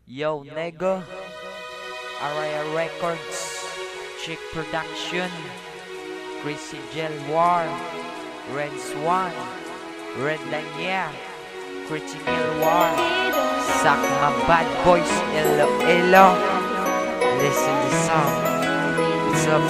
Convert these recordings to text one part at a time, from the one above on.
Yo, Nego, Araya Records, Chick Production, Chrissy Gel War, Red Swan, Red Lanya, Critical War, Sakma Bad Boys, Elo. Listen to the song. It's up.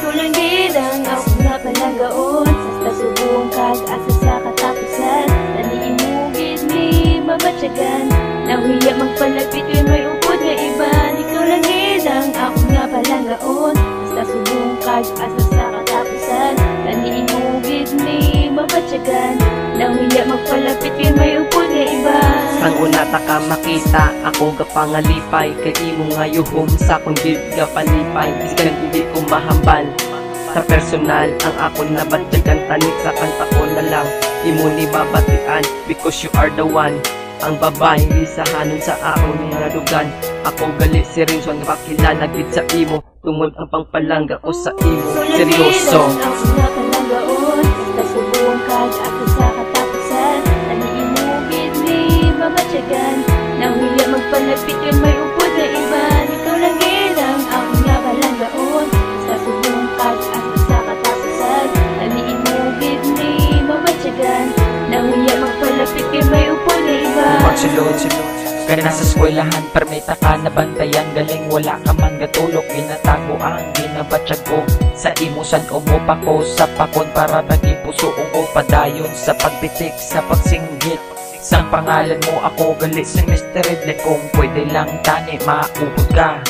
Sulangilang ako nga palang gaon sa subong kag-asa sa katapusan. Naniimugid ni mabatyagan nahuya magpalapit kay may upod nga iban. Ikaw lang ilang ako nga palang gaon sa subong kag-asa sa katapusan. Naniimugid ni mabatyagan nahuya magpalapit kay may upod nga iban. Ang una ta ka makita, ako ga pangalipay kay imo nga yuhom sa kong gid ga palipay. Iskan hindi ko mahambal sa personal ang ako nabatyagan tanik sa kanta ko na lang imo ni babatian because you are the one. Ang babae sa hanon sa akong nga dugan. Ako gali si Rinson makilala gid sa imo tungod ang pangpalangga ko sa imo seryoso. Ako nga palanggaon sa subong kag-asa sa katapusan. Naniimugid ni mabatyagan nahuya magpalapit kay may upod na iban. Ikaw lang ilang ako nga palanggaon sa subong kag-asa sa katapusan. Naniimugid ni mabatyagan nahuya magpalapit kay may upod na iban. Magsulod ka na sa eskwelahan, permita ka na bantayan. Galing wala ka man gatulog, ginatago ang ginabatsyag ko. Sa imusan umupa ko sa pakon para tagi puso ko padayon sa pagbitik, sa pagsinggit. Sa pangalan mo ako gali si Mr. Ridley. Kung pwede lang tani maubod ka.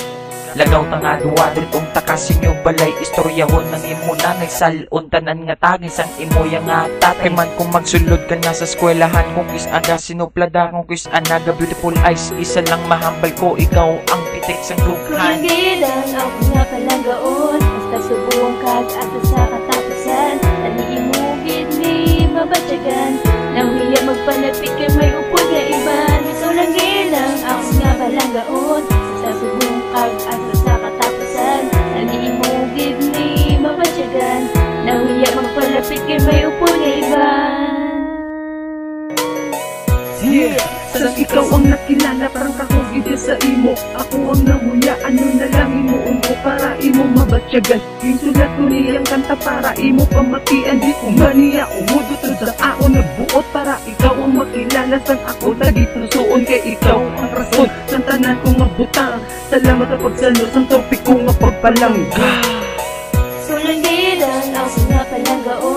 Lagaw ta nga duwa ditong takasin yung balay. Istoryahon ng imo na nagsalon tanan nga tagis ang imo yang nga tatay. Man kung magsulod ka na sa eskwelahan, kung kis aga sinuplada, kung kis anaga beautiful eyes. Isa lang mahambal ko, ikaw ang pitik sang lughan. Kulangilang ako nga palanggaon basta subong kag-asa sa katapusan. Naniimugid ni mabatyagan nahuya magpalapit kay may upod nga iban. Ikaw lang ilang ako nga palanggaon sa subong kag-asa sa katapusan. Naniimugid ni mabatyagan nahuya magpalapit kay may upod nga iban. Yeah, sarang ikaw ang nakilala, parang kakugid sa imo. Ako ang nahuya, ano na lang imo umpo para imo mabatyagan. Yung sulat ko niyang kanta para imo pamatian. Di ko maniya umudot sa ako nagbuot para ikaw ang makilala sang ako. Tagi pusoon kay ikaw ang rason sang tanan ko nga butang. Salamat sa pagsalos ang topik ko nga pagpalangga. Sulangilang ako nga palanggaon